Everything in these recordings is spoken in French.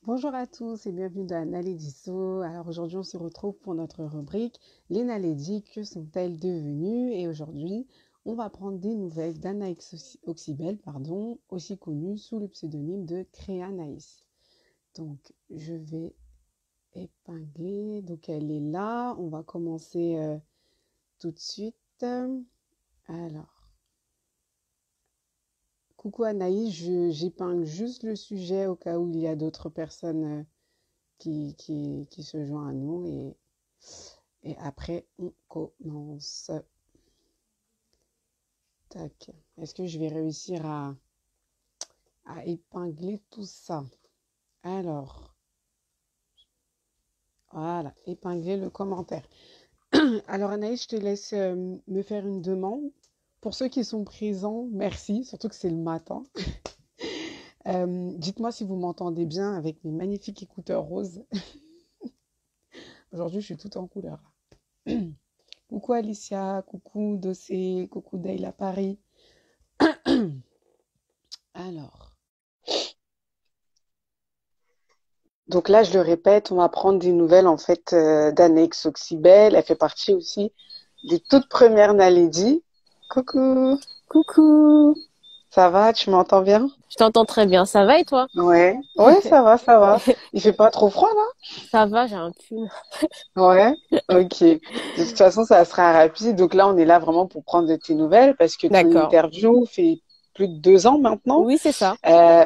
Bonjour à tous et bienvenue dans Nalédiso. Alors aujourd'hui, on se retrouve pour notre rubrique Les Nalédis, que sont-elles devenues? Et aujourd'hui, on va prendre des nouvelles d'Anaïs Oxybel, aussi connue sous le pseudonyme de Créanaïs. Donc, je vais épingler. Donc, elle est là. On va commencer tout de suite. Alors, coucou Anaïs, j'épingle juste le sujet au cas où il y a d'autres personnes qui se joint à nous et après on commence. Tac. Est-ce que je vais réussir à épingler tout ça? Alors, voilà, épingler le commentaire. Alors Anaïs, je te laisse me faire une demande. Pour ceux qui sont présents, merci, surtout que c'est le matin. Dites-moi si vous m'entendez bien avec mes magnifiques écouteurs roses. Aujourd'hui, je suis toute en couleur. Coucou Alicia, coucou Dossé, coucou Dale à Paris. Alors, donc là, je le répète, on va prendre des nouvelles en fait d'Anaïs Oxybel. Elle fait partie aussi des toutes premières Nalédi. Coucou, Coucou, ça va, tu m'entends bien? je t'entends très bien. Ça va et toi? Ouais, ouais, ça va, ça va. Il fait pas trop froid là? Ça va, j'ai un pull. Ouais, ok. De toute façon, ça sera rapide. Donc là, on est là vraiment pour prendre de tes nouvelles parce que ton D'accord. interview fait plus de 2 ans maintenant. Oui, c'est ça.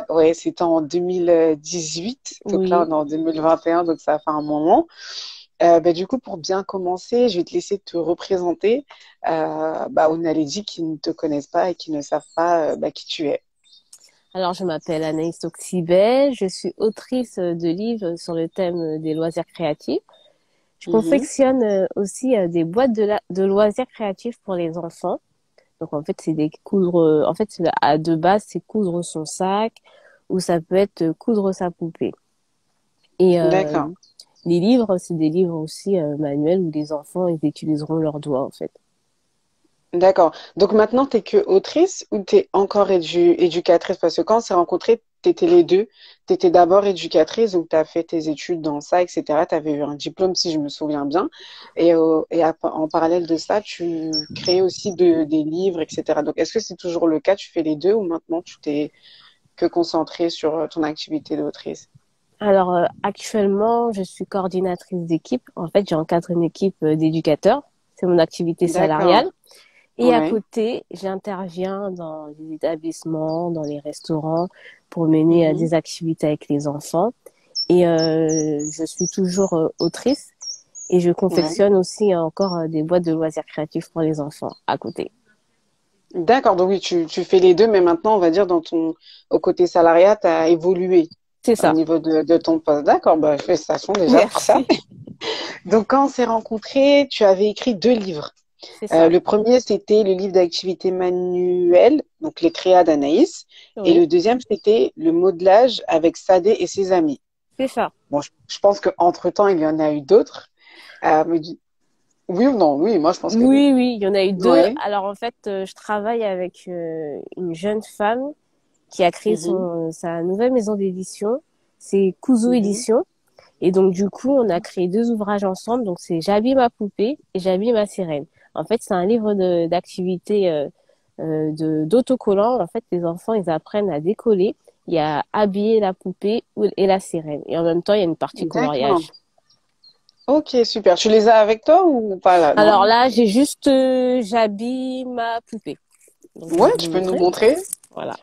Ouais, c'était en 2018. Donc là, Oui. on est en 2021, donc ça fait un moment. Du coup, pour bien commencer, je vais te laisser te représenter aux Nalédis qui ne te connaissent pas et qui ne savent pas qui tu es. Alors, je m'appelle Anaïs Oxybel. Je suis autrice de livres sur le thème des loisirs créatifs. Je Mhm. confectionne aussi des boîtes de loisirs créatifs pour les enfants. Donc, en fait, c'est des coudre. En fait, de base, c'est coudre son sac ou ça peut être coudre sa poupée. Et D'accord. les livres, c'est des livres aussi manuels où les enfants ils utiliseront leurs doigts, en fait. D'accord. Donc maintenant, tu es que autrice ou tu es encore éducatrice? Parce que quand on s'est rencontrés, tu étais les deux. Tu étais d'abord éducatrice, donc tu as fait tes études dans ça, etc. Tu avais eu un diplôme, si je me souviens bien. En parallèle de ça, tu crées aussi des livres, etc. Donc est-ce que c'est toujours le cas? Tu fais les deux ou maintenant tu t'es que concentrée sur ton activité d'autrice? Alors, actuellement, je suis coordinatrice d'équipe. En fait, j'encadre une équipe d'éducateurs. C'est mon activité D'accord. salariale. Et à Ouais. côté, j'interviens dans les établissements, dans les restaurants pour mener Mhm. des activités avec les enfants. Et je suis toujours autrice et je Ouais. confectionne aussi encore des boîtes de loisirs créatifs pour les enfants à côté. D'accord. Donc oui, tu fais les deux, mais maintenant, on va dire, au côté salariat, tu as évolué C'est au ça. niveau de ton poste. D'accord, félicitations déjà pour ça. Merci. Donc, quand on s'est rencontrés, tu avais écrit 2 livres. C'est ça. Le premier, c'était le livre d'activité manuelle, donc les créas d'Anaïs. Et Oui, le deuxième, c'était le modelage avec Sadé et ses amis. c'est ça. Bon, je pense qu'entre-temps, il y en a eu d'autres. Oui ou non? Oui, moi, je pense que oui. Oui, oui, il y en a eu deux. Ouais. Alors en fait, je travaille avec une jeune femme qui a créé Mhm, sa nouvelle maison d'édition. C'est Kuzu mhm. Édition. Et donc du coup, on a créé deux ouvrages ensemble. Donc c'est J'habille ma poupée et J'habille ma sirène. En fait, c'est un livre d'activités d'autocollants. En fait, les enfants, ils apprennent à décoller et à habiller la poupée et la sirène. Et en même temps, il y a une partie D'accord. coloriage. Ok, super. Tu les as avec toi ou pas là? Alors Non. là, j'ai juste J'habille ma poupée. Donc je vais Ouais, vous tu peux nous montrer. montrer. Voilà.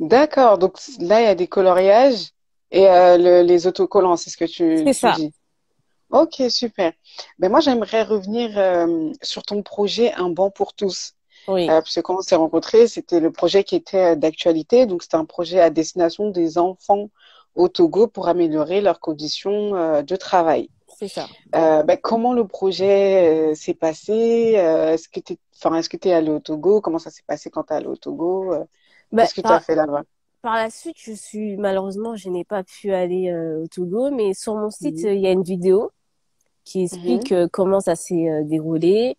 D'accord. Donc là, il y a des coloriages et les autocollants, c'est ce que C'est tu ça. dis. Ok, super. Moi, j'aimerais revenir sur ton projet Un banc pour tous. Oui, Parce que quand on s'est rencontrés, c'était le projet qui était d'actualité. Donc, c'était un projet à destination des enfants au Togo pour améliorer leurs conditions de travail. c'est ça. Comment le projet s'est passé? Est-ce que tu es allé au Togo? Comment ça s'est passé quand tu es allé au Togo? Bah, Qu'est-ce que tu as fait là-bas? par la suite, malheureusement, je n'ai pas pu aller au Togo, mais sur mon site, Mhm. il y a une vidéo qui Mhm. explique comment ça s'est déroulé.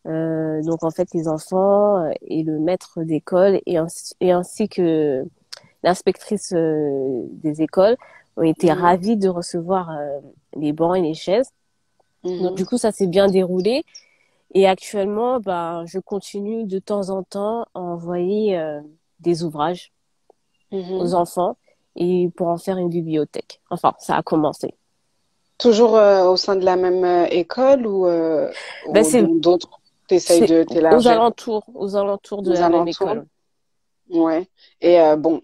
Donc, en fait, les enfants et le maître d'école et ainsi que l'inspectrice des écoles ont été Mhm. ravies de recevoir les bancs et les chaises. Donc Mhm. du coup, ça s'est bien déroulé. Et actuellement, ben, je continue de temps en temps à envoyer des ouvrages aux Mhm. enfants et pour en faire une bibliothèque. Enfin, ça a commencé. Toujours au sein de la même école Ben, ou dans d'autres, t'essayes c'est de t'élargir aux alentours de aux la même alentours? école. Ouais. Et bon,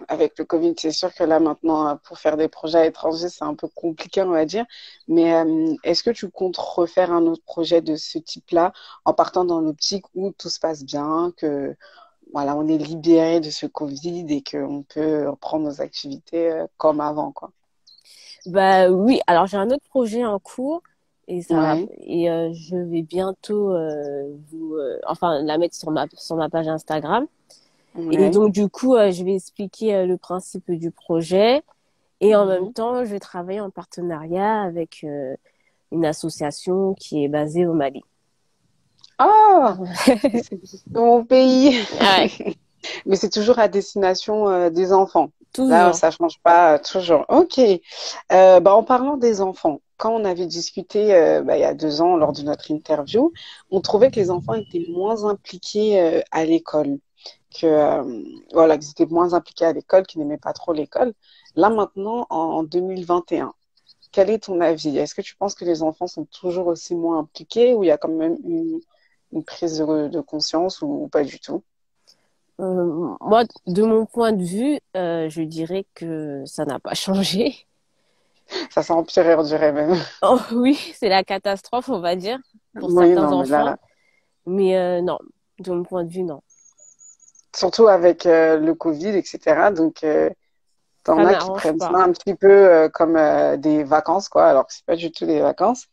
avec le Covid, c'est sûr que là maintenant, pour faire des projets à l'étranger, c'est un peu compliqué, on va dire. Mais est-ce que tu comptes refaire un autre projet de ce type-là en partant dans l'optique où tout se passe bien, que voilà, on est libéré de ce Covid et qu'on peut reprendre nos activités comme avant, quoi. Bah oui, alors j'ai un autre projet en cours et Ouais. je vais bientôt enfin la mettre sur ma page Instagram. Et Ouais. donc du coup, je vais expliquer le principe du projet et en même Mhm. temps, je vais travailler en partenariat avec une association qui est basée au Mali. Ah, c'est mon pays. Ouais, Mais c'est toujours à destination des enfants. Là, toujours. ça change pas toujours. Ok. Bah, en parlant des enfants, quand on avait discuté bah, il y a 2 ans lors de notre interview, on trouvait que les enfants étaient moins impliqués à l'école, que voilà, qu'ils étaient moins impliqués à l'école, qu'ils n'aimaient pas trop l'école. Là maintenant, en 2021, quel est ton avis? Est-ce que tu penses que les enfants sont toujours aussi moins impliqués ou il y a quand même une prise de conscience ou pas du tout? Moi, de mon point de vue, je dirais que ça n'a pas changé. Ça s'est empiré, on dirait même. Oh oui, c'est la catastrophe, on va dire, pour Oui, certains non, mais enfants. là, Mais non, de mon point de vue, non. surtout avec le Covid, etc. Donc, t'en Ça as qui n'arrange prennent ça pas. un petit peu comme des vacances, quoi, alors que c'est pas du tout des vacances.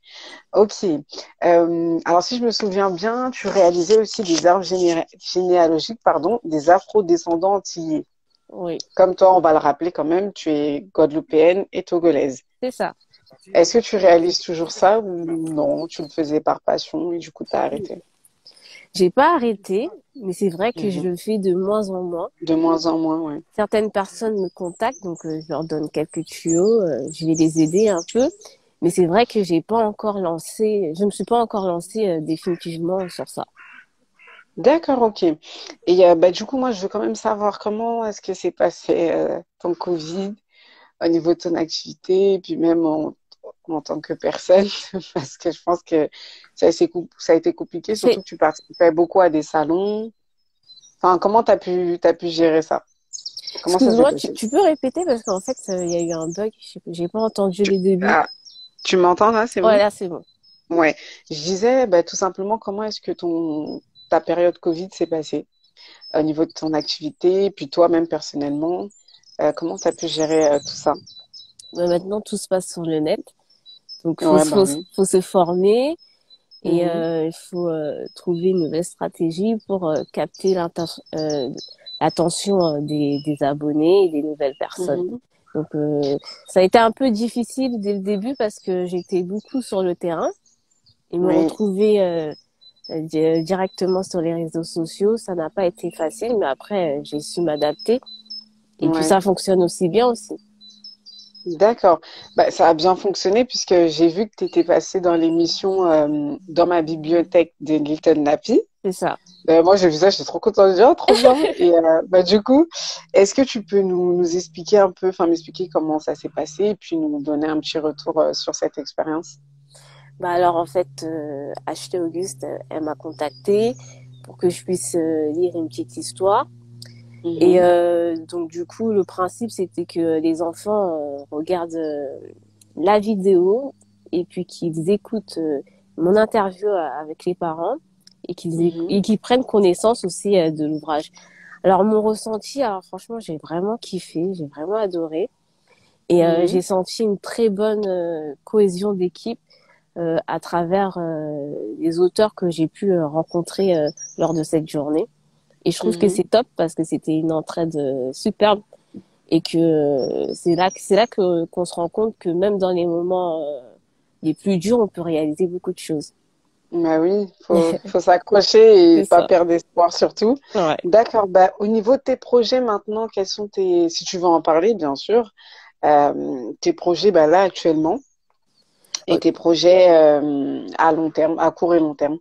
Ok. Alors, si je me souviens bien, tu réalisais aussi des arbres généalogiques, pardon, des afro-descendants antillais. Oui, Comme toi, on va le rappeler quand même, tu es guadeloupéenne et togolaise. c'est ça. Est-ce que tu réalises toujours ça ou non, tu le faisais par passion et du coup, t'as arrêté? J'ai pas arrêté, mais c'est vrai que je Mhm. le fais de moins en moins. De moins en moins, ouais. Certaines personnes me contactent, donc je leur donne quelques tuyaux, je vais les aider un peu. Mais c'est vrai que j'ai pas encore lancé, je me suis pas encore lancée définitivement sur ça. D'accord, ok. Et bah, du coup, moi, je veux quand même savoir comment est-ce que s'est passé ton Covid au niveau de ton activité, et puis même en tant que personne, parce que je pense que ça a été compliqué, C'est, surtout que tu participais beaucoup à des salons. Enfin, comment t'as pu gérer ça? Comment ça s'est excuse-moi, passé? tu peux répéter parce qu'en fait, il y a eu un bug, j'ai pas entendu Tu, les débuts. ah, tu m'entends là, c'est Ouais, bon? là, c'est bon. Ouais. Je disais, bah, tout simplement, comment est-ce que ta période Covid s'est passée au niveau de ton activité, puis toi-même personnellement, comment tu as pu gérer tout ça? Mais maintenant, tout se passe sur le net. Donc, Ouais, bah oui. faut se former et Mhm, il faut trouver une nouvelle stratégie pour capter l'attention des abonnés et des nouvelles personnes. mhm. Donc, ça a été un peu difficile dès le début parce que j'étais beaucoup sur le terrain et me Oui, retrouver directement sur les réseaux sociaux, ça n'a pas été facile, mais après, j'ai su m'adapter et puis ouais. ça fonctionne aussi bien aussi. D'accord. Bah, ça a bien fonctionné puisque j'ai vu que tu étais passé dans l'émission dans ma bibliothèque de Little Nappy. C'est ça. Moi, j'ai vu ça, j'étais trop contente de dire, ah, trop bien. Et bah, du coup, est-ce que tu peux nous expliquer un peu, enfin m'expliquer comment ça s'est passé et puis nous donner un petit retour sur cette expérience? Bah alors en fait, Acheter Auguste, elle m'a contactée pour que je puisse lire une petite histoire. Et Mhm, donc du coup, le principe c'était que les enfants regardent la vidéo et puis qu'ils écoutent mon interview avec les parents mhm, et qu'ils prennent connaissance aussi de l'ouvrage. Alors mon ressenti, alors franchement, j'ai vraiment kiffé, j'ai vraiment adoré et mhm, j'ai senti une très bonne cohésion d'équipe à travers les auteurs que j'ai pu rencontrer lors de cette journée. Et je trouve que mhm. c'est top parce que c'était une entraide superbe et que c'est là que qu'on se rend compte que même dans les moments les plus durs, on peut réaliser beaucoup de choses. Bah oui, faut s'accrocher et C'est pas ça. perdre espoir surtout. Ouais. D'accord. Bah, au niveau de tes projets maintenant, quels sont si tu veux en parler, bien sûr, tes projets bah, là actuellement et Euh, tes projets à long terme, à court et long terme.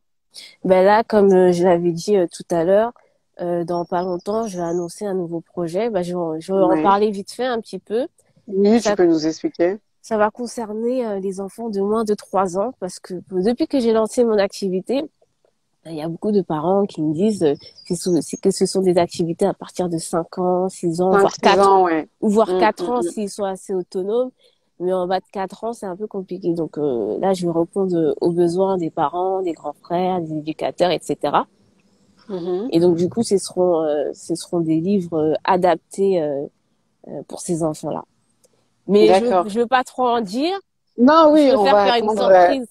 Ben là, comme je l'avais dit tout à l'heure, dans pas longtemps, je vais annoncer un nouveau projet. Ben, je vais en Ouais. parler vite fait un petit peu. Oui, tu Ça, peux nous expliquer. ça va concerner les enfants de moins de 3 ans parce que depuis que j'ai lancé mon activité, il y a beaucoup de parents qui me disent que ce sont des activités à partir de 5 ans, 6 ans, Cinq voire six 4, ans, ouais. ou voire Mm, 4 mm, ans mm. s'ils sont assez autonomes. Mais en bas de 4 ans, c'est un peu compliqué. Donc là, je vais répondre aux besoins des parents, des grands frères, des éducateurs, etc. Mhm. Et donc, du coup, ce seront des livres adaptés pour ces enfants-là. Mais D'accord. je veux pas trop en dire. Non, Je oui, on préfère va faire une attendre. surprise.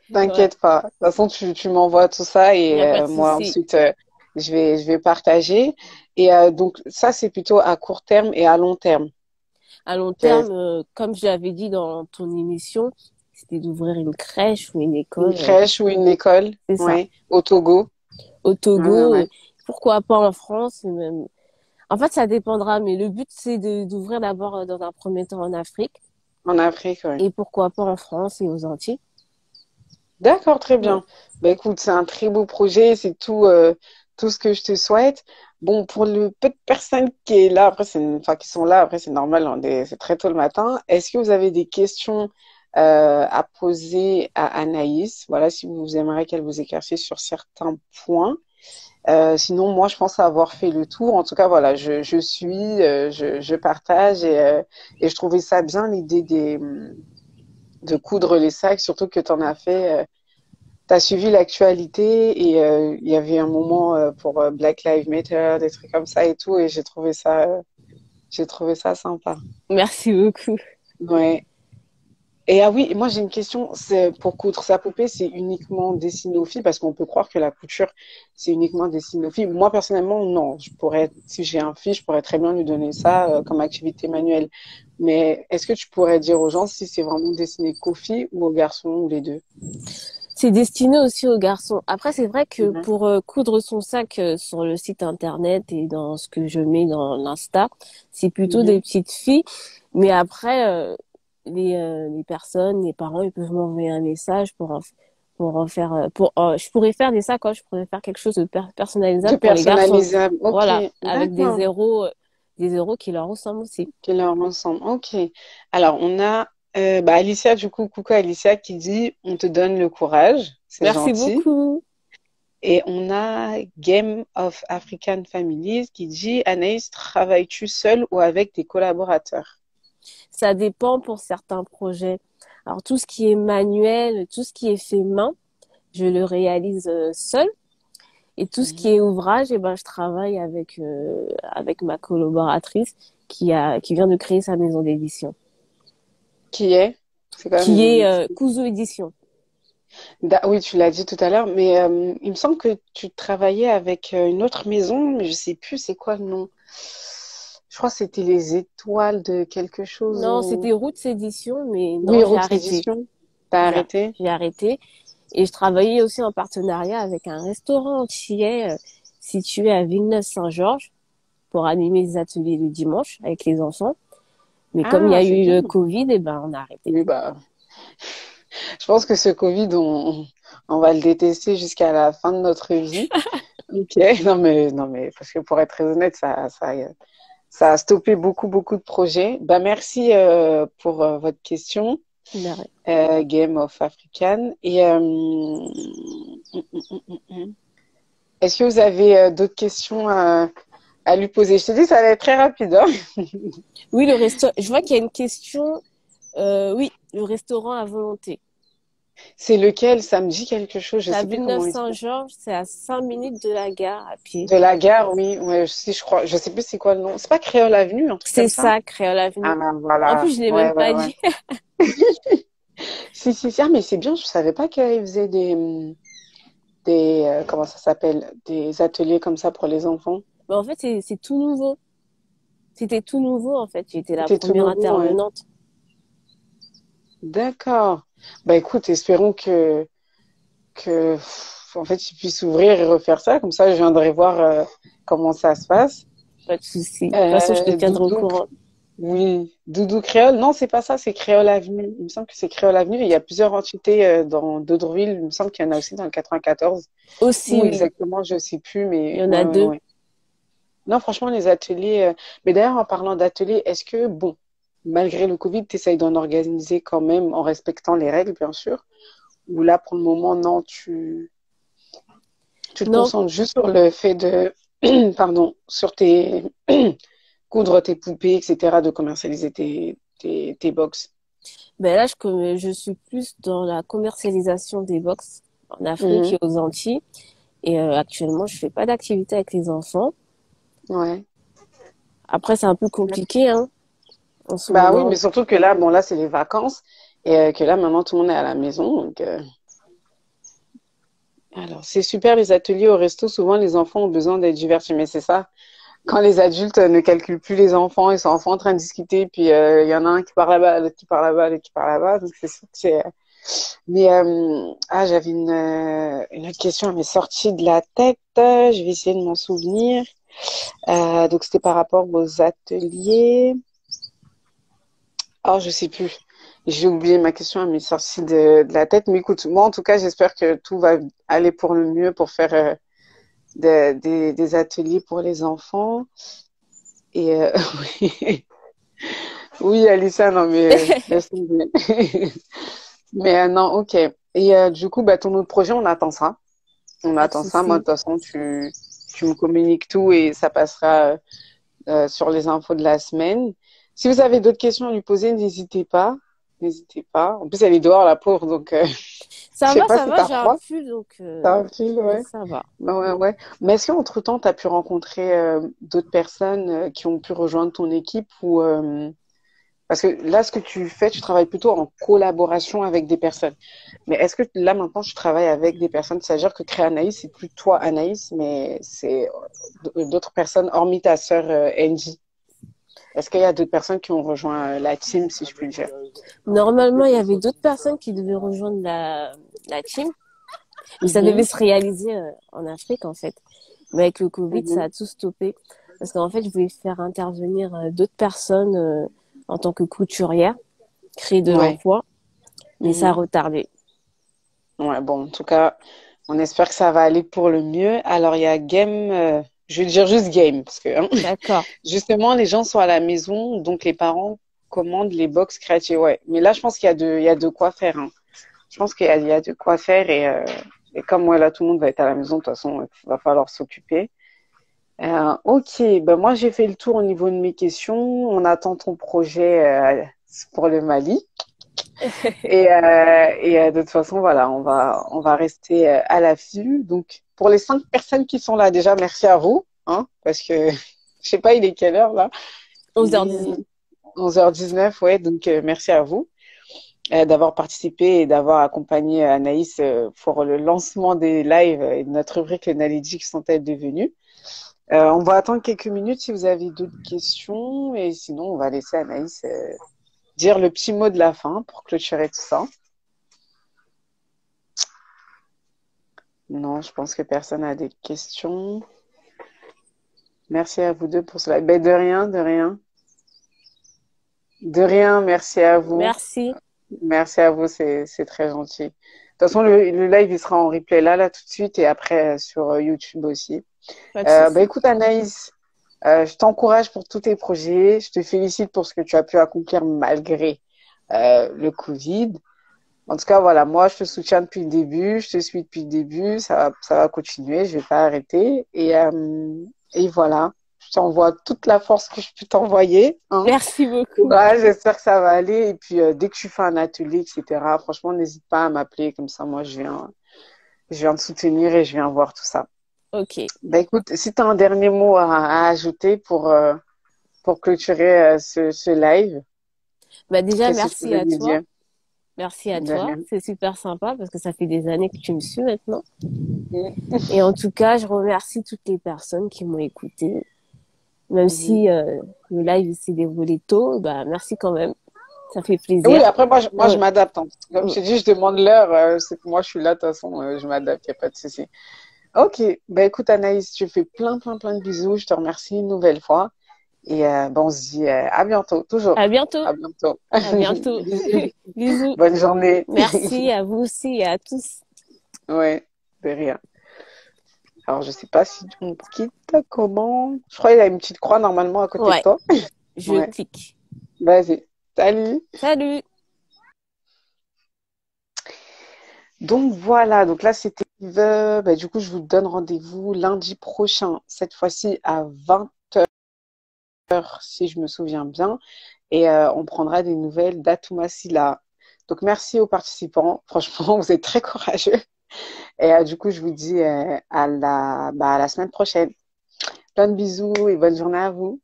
Ouais, T'inquiète pas. De toute façon, tu m'envoies tout ça il n'y et a pas de moi souci. ensuite je vais partager. Et donc ça c'est plutôt à court terme et à long terme. À long C'est terme, comme je l'avais dit dans ton émission, c'était d'ouvrir une crèche ou une une école. crèche ou une école, C'est ça. ouais, au Togo. Au Ouais, ouais, Togo, ouais. pourquoi pas en France, et même. En fait, ça dépendra, mais le but, c'est d'ouvrir d'abord dans un premier temps en Afrique En Afrique, ouais. et pourquoi pas en France et aux Antilles. D'accord, très Ouais. bien. Bah écoute, c'est un très beau projet, c'est tout ce que je te souhaite. Bon, pour le peu de personnes qui est là, après enfin qui sont là, après c'est normal, c'est très tôt le matin. Est-ce que vous avez des questions à poser à Anaïs? Voilà, si vous aimeriez qu'elle vous éclaircisse sur certains points. Sinon, moi, je pense avoir fait le tour. En tout cas, voilà, je suis, je partage et je trouvais ça bien l'idée de coudre les sacs, surtout que tu en as fait. T'as suivi l'actualité et il y avait un moment pour Black Lives Matter, des trucs comme ça et tout, et j'ai trouvé ça sympa. Merci beaucoup. Ouais. Et ah oui, moi j'ai une question, c'est pour coudre sa poupée, c'est uniquement destiné aux filles parce qu'on peut croire que la couture c'est uniquement destiné aux filles. Moi personnellement, non, si j'ai un fils, je pourrais très bien lui donner ça comme activité manuelle. Mais est-ce que tu pourrais dire aux gens si c'est vraiment destiné qu'aux filles ou aux garçons ou les deux? C'est destiné aussi aux garçons. Après, c'est vrai que Mhm. pour coudre son sac sur le site internet et dans ce que je mets dans l'Insta, c'est plutôt des Mhm. petites filles. Mais après, les personnes, les parents, ils peuvent m'envoyer un message pour en faire, je pourrais faire des sacs, quoi. Je pourrais faire quelque chose de De personnalisable pour les garçons. personnalisable. Ok, Voilà, avec d'accord. des zéros qui leur ressemblent aussi. Qui leur ensemble. Ok. Alors, on a bah, Alicia, du coup, coucou Alicia, qui dit on te donne le courage. C'est Merci gentil. beaucoup. Et on a Game of African Families qui dit Anaïs, travailles-tu seule ou avec tes collaborateurs? Ça dépend pour certains projets. Alors, tout ce qui est manuel, tout ce qui est fait main, je le réalise seule. Et tout ce qui Mhm. est ouvrage, eh ben, je travaille avec ma collaboratrice qui vient de créer sa maison d'édition, Qui est? C'est quoi la qui maison est d'édition? Kuzu Édition. Oui, tu l'as dit tout à l'heure, mais il me semble que tu travaillais avec une autre maison, mais je sais plus c'est quoi le nom. Je crois que c'était les étoiles de quelque chose Non, ou... c'était Roots Édition, mais Oui, non, j'ai Route arrêté. Édition. T'as J'ai arrêté? j'ai arrêté. Et je travaillais aussi en partenariat avec un restaurant antillais situé à Villeneuve-Saint-Georges pour animer des ateliers le dimanche avec les enfants. Mais comme il y Ah, a c'est eu bien. le Covid, eh ben, on a arrêté. Oui, bah, je pense que ce Covid, on va le détester jusqu'à la fin de notre vie. Ok, non, mais, parce que pour être très honnête, ça a stoppé beaucoup, beaucoup de projets. Bah, merci pour votre question, Game of African. Et est-ce que vous avez d'autres questions à lui poser? Je te dis, ça va être très rapide, hein. Oui, je vois qu'il y a une question. Oui, le restaurant à volonté. C'est lequel? Ça me dit quelque chose, je C'est à sais plus comment il s'appelle. Villeneuve-Saint-Georges, c'est à 5 minutes de la gare à pied. De la gare, oui, ouais, si je crois, je sais plus c'est quoi le nom. C'est pas Créole Avenue, un truc C'est comme ça? ça, Créole Ah Avenue. ben En voilà, plus, je l'ai ouais, même ouais, pas ouais. dit. Si, ah, mais c'est bien, je savais pas qu'ils faisaient comment ça s'appelle, des ateliers comme ça pour les enfants. Mais en fait, c'est tout nouveau. C'était tout nouveau, en fait. J'étais la C'était tout première nouveau, ouais. intervenante. D'accord. Bah écoute, espérons que que, en fait, tu puisses ouvrir et refaire ça. Comme ça, je viendrai voir comment ça se passe. Pas de souci. De toute façon, je te tiendrai au Doudou, courant. oui, Doudou Créole. Non, c'est pas ça, c'est Créole Avenue. Il me semble que c'est Créole Avenue. Il y a plusieurs entités dans d'autres villes. Il me semble qu'il y en a aussi dans le 94. Aussi, Où oui, exactement, je sais plus, il mais y en ouais, a ouais, deux. ouais. Non, franchement, les ateliers. Mais d'ailleurs, en parlant d'ateliers, est-ce que, bon, malgré le Covid, tu essayes d'en organiser quand même en respectant les règles, bien sûr? Ou là, pour le moment, non, tu te Non, concentres juste sur le fait de, pardon, sur tes, coudre tes poupées, etc., de commercialiser tes box. ben là, je suis plus dans la commercialisation des box en Afrique Mhm. et aux Antilles. Et actuellement, je fais pas d'activité avec les enfants. Ouais. Après, c'est un peu compliqué, hein, en ce Bah oui, moment. mais surtout que là, bon, là, c'est les vacances et que là, maintenant, tout le monde est à la maison. Donc, alors, c'est super les ateliers au resto. Souvent, les enfants ont besoin d'être divertis, mais c'est ça. Quand les adultes ne calculent plus les enfants, ils sont enfants en train de discuter, puis il y en a un qui part là-bas, l'autre qui part là-bas, l'autre qui part là-bas. Donc, c'est sûr que c'est. Mais j'avais une autre question, elle m'est sortie de la tête. Je vais essayer de m'en souvenir. Donc, c'était par rapport aux ateliers. Oh, je sais plus. J'ai oublié ma question, elle m'est sortie de la tête. Mais écoute, moi, en tout cas, j'espère que tout va aller pour le mieux pour faire des ateliers pour les enfants. Et oui, oui, Alissa, non, mais laisse tomber. Mais non, ok. Et du coup, bah, ton autre projet, on attend ça. On Pas de attend ça. Moi, de souci. toute façon, tu me communiques tout et ça passera sur les infos de la semaine. Si vous avez d'autres questions à lui poser, n'hésitez pas. N'hésitez pas. En plus, elle est dehors, la pauvre, donc je sais pas Ça si va, t'as j'ai un froid. pull, donc T'as un fil, ouais. ça va. Ouais, ouais, ouais. Mais est-ce qu'entre-temps, tu as pu rencontrer d'autres personnes qui ont pu rejoindre ton équipe ou parce que là, ce que tu fais, tu travailles plutôt en collaboration avec des personnes. Mais est-ce que là, maintenant, tu travailles avec des personnes? C'est-à-dire que créer Anaïs, c'est plus toi, Anaïs, mais c'est d'autres personnes, hormis ta sœur Angie. Est-ce qu'il y a d'autres personnes qui ont rejoint la team, si je puis le dire? Normalement, il y avait d'autres personnes qui devaient rejoindre la team, mais ça devait Mhm, se réaliser en Afrique, en fait. Mais avec le Covid, ça mhm. a tout stoppé. Parce qu'en fait, je voulais faire intervenir d'autres personnes en tant que couturière, créer de Ouais. l'emploi, mais ça a Mhm. retardé. Ouais, bon, en tout cas, on espère que ça va aller pour le mieux. Alors, il y a Game, je vais dire juste Game, parce que hein, D'accord. justement, les gens sont à la maison, donc les parents commandent les box créatives. Ouais, mais là, je pense il y a de quoi faire. Hein. Je pense il y a de quoi faire et comme ouais, là, tout le monde va être à la maison, de toute façon, il va falloir s'occuper. Ok, ben moi, j'ai fait le tour au niveau de mes questions. On attend ton projet pour le Mali. De toute façon, voilà, on va rester à l'affût. Donc, pour les 5 personnes qui sont là, déjà, merci à vous, hein, parce que je sais pas, il est quelle heure là? Il 11h19. est 11h19, ouais, donc merci à vous d'avoir participé et d'avoir accompagné Anaïs pour le lancement des lives et de notre rubrique Les Naledi qui sont-elles devenues. On va attendre quelques minutes si vous avez d'autres questions et sinon, on va laisser Anaïs dire le petit mot de la fin pour clôturer tout ça. Non, je pense que personne n'a des questions. Merci à vous deux pour cela. Ben, de rien, de rien. De rien, merci à vous. Merci. Merci à vous, c'est très gentil. De toute façon, le live, il sera en replay là, tout de suite, et après sur YouTube aussi. Pas de souci. Ben, écoute, Anaïs, je t'encourage pour tous tes projets. Je te félicite pour ce que tu as pu accomplir malgré le Covid. En tout cas, voilà, moi, je te soutiens depuis le début, je te suis depuis le début, ça va continuer, je vais pas arrêter. Et voilà, je t'envoie toute la force que je peux t'envoyer, hein. Merci beaucoup. Ouais, j'espère que ça va aller. Et puis, dès que tu fais un atelier, etc., franchement, n'hésite pas à m'appeler, comme ça, moi, je viens te soutenir et je viens voir tout ça. Ok. Ben, écoute, si tu as un dernier mot à ajouter pour clôturer ce live, Bah déjà, qu'est-ce que tu merci veux à me toi. dire? Merci à De toi. rien. C'est super sympa parce que ça fait des années que tu me suis maintenant. Mm. Et en tout cas, je remercie toutes les personnes qui m'ont écouté. Même Mhm. si le live s'est déroulé tôt, bah merci quand même. Ça fait Et oui, plaisir. après, moi, je Ouais. m'adapte, hein. Comme je t'ai dit, je demande l'heure. C'est que moi, je suis là, de toute façon, je m'adapte, il n'y a pas de souci. Ok, bah écoute Anaïs, je te fais plein, plein, plein de bisous. Je te remercie une nouvelle fois. Et on se dit à bientôt, À toujours. bientôt. À bientôt. À bientôt. Bisous. Bisous. Bonne journée. Merci à vous aussi et à tous. Ouais, de rien. Alors, je sais pas si on quitte, comment. Je crois qu'il y a une petite croix normalement à côté de Ouais, toi. je Ouais, clique. vas-y. Salut. Salut. Donc voilà, donc là c'était bah, du coup je vous donne rendez-vous lundi prochain, cette fois-ci à 20h si je me souviens bien, et on prendra des nouvelles d'Atouma Silla. Donc merci aux participants, franchement vous êtes très courageux, et du coup je vous dis à la semaine prochaine. Plein de bisous et bonne journée à vous.